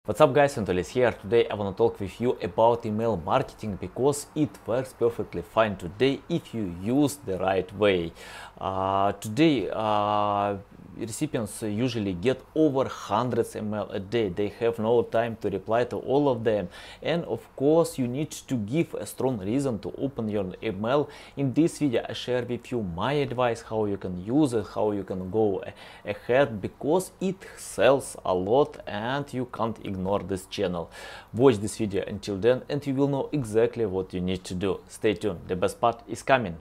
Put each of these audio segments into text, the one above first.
What's up guys, Anatoly here. Today I want to talk with you about email marketing because it works perfectly fine today if you use the right way. Today recipients usually get over hundreds email a day. They have no time to reply to all of them, and of course you need to give a strong reason to open your email. In this video I share with you my advice how you can use it, how you can go ahead, because it sells a lot and you can't ignore this channel. Watch this video until then and you will know exactly what you need to do. Stay tuned, the best part is coming.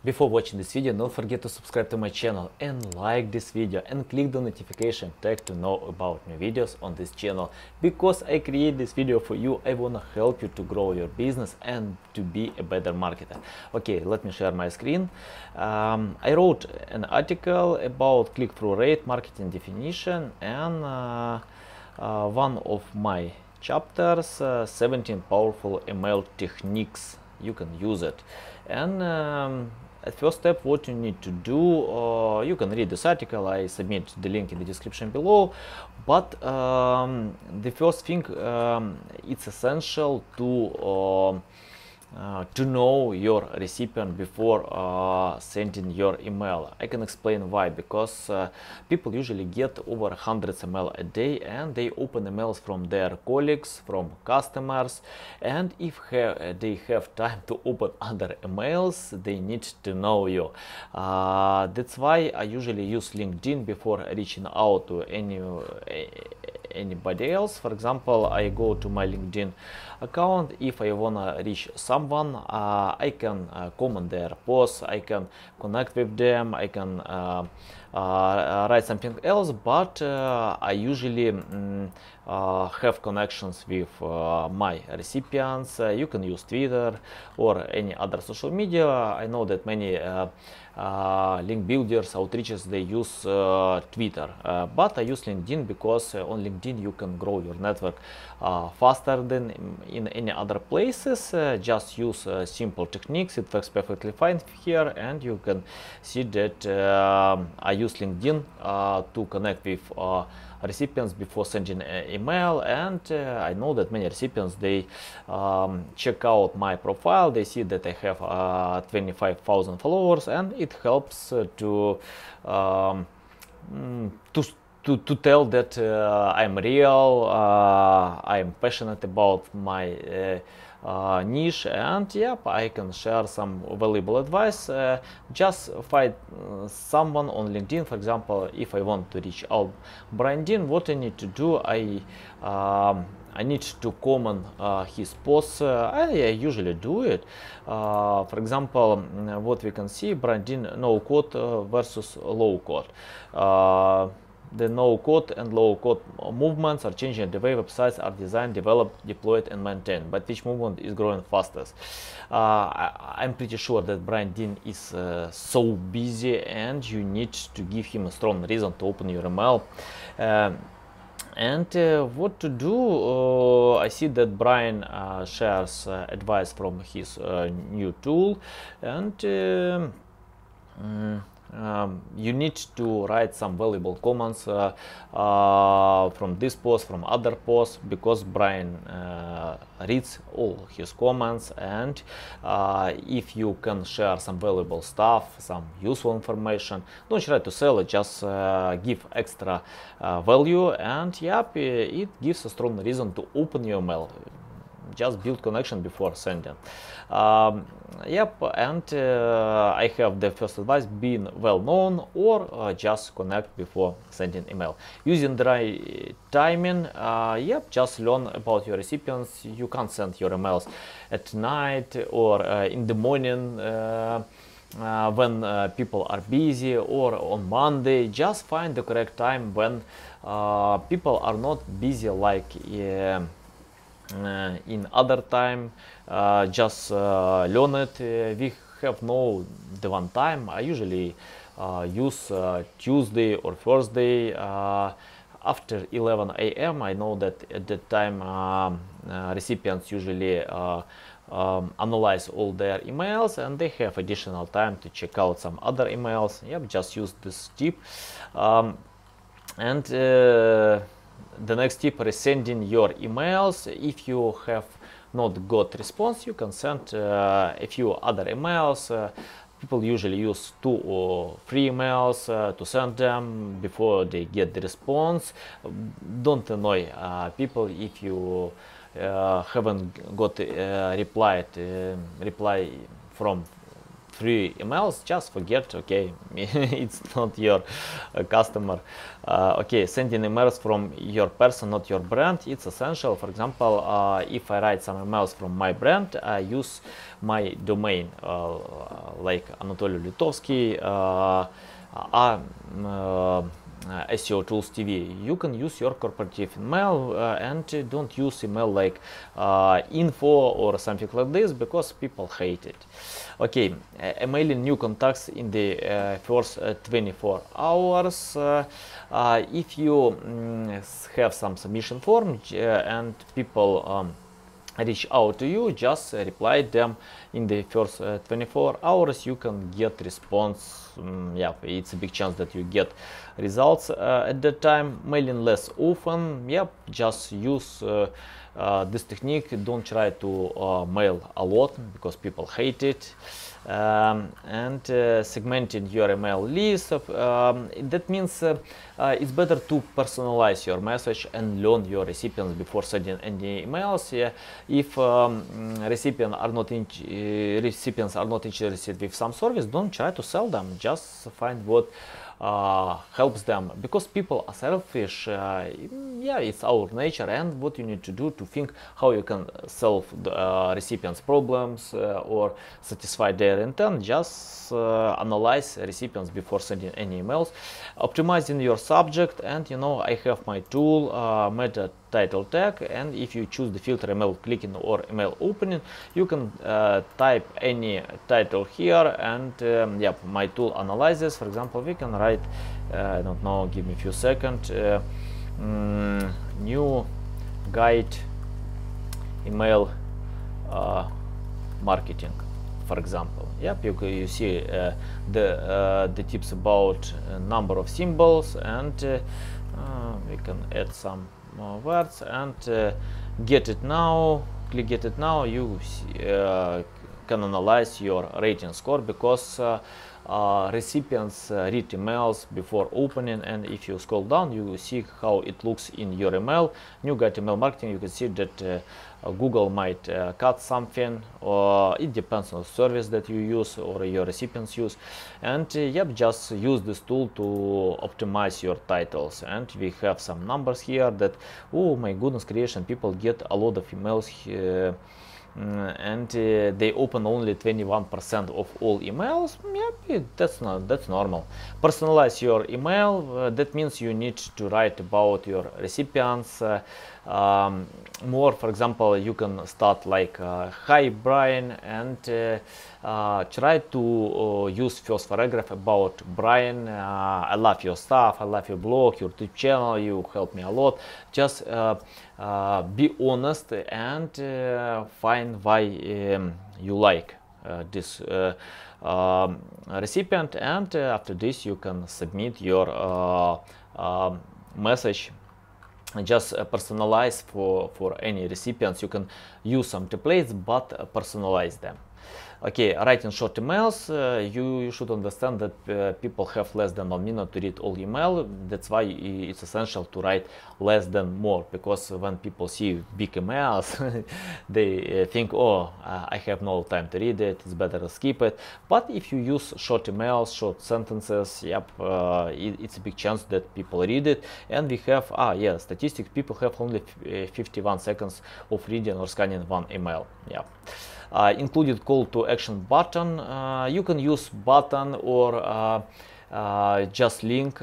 Before watching this video, don't forget to subscribe to my channel and like this video and click the notification tag to know about new videos on this channel. Because I create this video for you, I wanna help you to grow your business and to be a better marketer. Okay, let me share my screen. I wrote an article about click-through rate, marketing definition, and one of my chapters, 17 powerful email techniques you can use it. And at first step, what you need to do, you can read this article. I submit the link in the description below. But the first thing, it's essential to know your recipient before sending your email. I can explain why. Because people usually get over hundreds email a day, and they open emails from their colleagues, from customers, and if they have time to open other emails, they need to know you. That's why I usually use LinkedIn before reaching out to anybody else. For example, I go to my LinkedIn account. If I wanna reach someone, I can comment their posts, I can connect with them, I can write something else, but I usually have connections with my recipients. You can use Twitter or any other social media. I know that many link builders, outreaches, they use Twitter, but I use LinkedIn because on LinkedIn you can grow your network faster than in any other places. Just use simple techniques, it works perfectly fine here, and you can see that I use LinkedIn to connect with recipients before sending an email. And I know that many recipients, they check out my profile, they see that I have 25,000 followers, and it helps to tell that I'm real, I'm passionate about my niche, and yep, I can share some valuable advice. Just find someone on LinkedIn. For example, if I want to reach out Brian Dean, what I need to do, I need to comment his posts. I usually do it. For example, what we can see, Brian Dean, no code versus low code. The no-code and low-code movements are changing the way websites are designed, developed, deployed, and maintained. But which movement is growing fastest? I'm pretty sure that Brian Dean is so busy, and you need to give him a strong reason to open your email. And what to do? I see that Brian shares advice from his new tool, and you need to write some valuable comments from this post, from other posts, because Brian reads all his comments. And if you can share some valuable stuff, some useful information, don't try to sell it, just give extra value, and yep, it gives a strong reason to open your mail. Just build connection before sending. Yep, and I have the first advice: being well known, or just connect before sending email. Using the right timing, yep, just learn about your recipients. You can't send your emails at night or in the morning when people are busy, or on Monday. Just find the correct time when people are not busy, like in other time. Just learn it. We have no the one time. I usually use Tuesday or Thursday after 11 a.m. I know that at that time recipients usually analyze all their emails, and they have additional time to check out some other emails. Yep, just use this tip. And the next tip, resending your emails. If you have not got response, you can send a few other emails. People usually use 2 or 3 emails to send them before they get the response. Don't annoy people if you haven't got reply from 3 emails. Just forget, okay, it's not your customer. Okay, sending emails from your person, not your brand, it's essential. For example, if I write some emails from my brand, I use my domain, like Anatoly Litovsky, SEO Tools TV. You can use your corporative email and don't use email like info or something like this, because people hate it. Okay, emailing new contacts in the first 24 hours. If you have some submission form and people reach out to you, just reply them in the first 24 hours. You can get response. Yeah, it's a big chance that you get results at that time. Mailing less often. Yep, just use this technique. Don't try to mail a lot, because people hate it. And segmenting your email list. That means it's better to personalize your message and learn your recipients before sending any emails. If recipients are not interested with some service, don't try to sell them. Just find what helps them, because people are selfish. Yeah, it's our nature, and what you need to do to think how you can solve the recipients' problems or satisfy their intent. Just analyze recipients before sending any emails. Optimizing your subject, and I have my tool meta title tag, and if you choose the filter email clicking or email opening, you can type any title here, and yeah, my tool analyzes. For example, we can write, I don't know, give me a few seconds, new guide email marketing, for example. Yep, you see the tips about number of symbols, and we can add some more words, and get it now. Click get it now. You can analyze your rating score, because recipients read emails before opening, and if you scroll down, you see how it looks in your email. New guide email marketing, you can see that Google might cut something, or it depends on the service that you use or your recipients use. And yep, just use this tool to optimize your titles. And we have some numbers here that, oh my goodness, creation people get a lot of emails here. And they open only 21% of all emails. Yep, that's normal. Personalize your email. That means you need to write about your recipients more. For example, you can start like hi Brian, and try to use first paragraph about Brian. I love your stuff, I love your blog, your YouTube channel, you help me a lot. Just be honest and find why you like this recipient, and after this you can submit your message. Just personalize for any recipients. You can use some templates, but personalize them. Okay, writing short emails. You should understand that people have less than 1 minute to read all email. That's why it's essential to write less than more, because when people see big emails, they think, oh, I have no time to read it, it's better to skip it. But if you use short emails, short sentences, yep, it's a big chance that people read it. And we have, yeah, statistics, people have only 51 seconds of reading or scanning one email. Yeah. Included call to action button. You can use button or just link,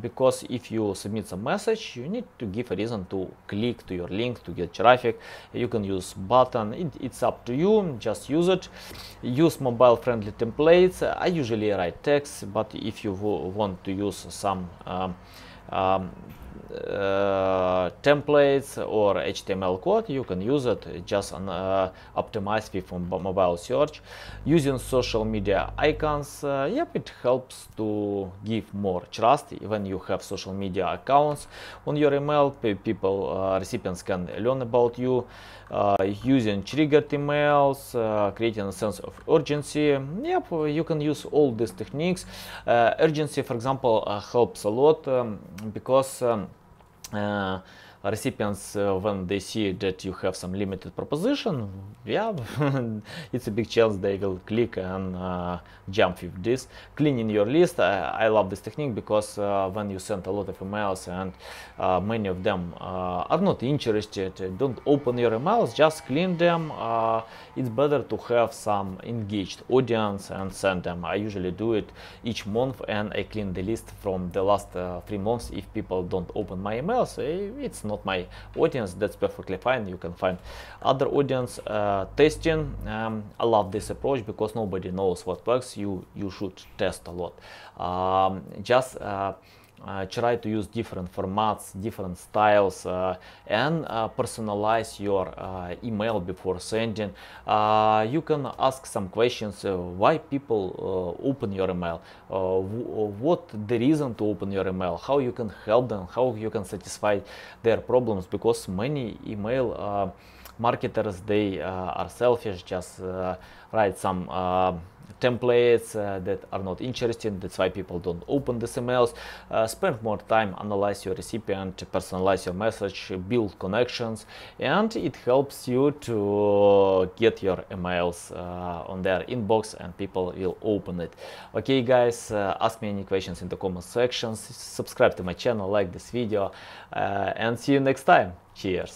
because if you submit some message, you need to give a reason to click to your link to get traffic. You can use button, it's up to you, just use it. Use mobile friendly templates. I usually write text, but if you want to use some templates or HTML code, you can use it, just optimize with mobile search. Using social media icons, yep, it helps to give more trust. When you have social media accounts on your email, people, recipients can learn about you. Using triggered emails, creating a sense of urgency. Yep, you can use all these techniques. Urgency, for example, helps a lot, because recipients, when they see that you have some limited proposition, yeah, it's a big chance they will click and jump with this. Cleaning your list, I love this technique, because when you send a lot of emails and many of them are not interested, don't open your emails, just clean them. It's better to have some engaged audience and send them. I usually do it each month, and I clean the list from the last 3 months. If people don't open my emails, it's not my audience, that's perfectly fine. You can find other audience. Testing, I love this approach, because nobody knows what works. You should test a lot. Try to use different formats, different styles, and personalize your email before sending. You can ask some questions, why people open your email, what the reason to open your email, how you can help them, how you can satisfy their problems, because many email marketers, they are selfish, just write some templates that are not interesting. That's why people don't open these emails. Spend more time, analyze your recipient, personalize your message, build connections, and it helps you to get your emails on their inbox, and people will open it. Okay guys, ask me any questions in the comment sections, subscribe to my channel, like this video, and see you next time. Cheers.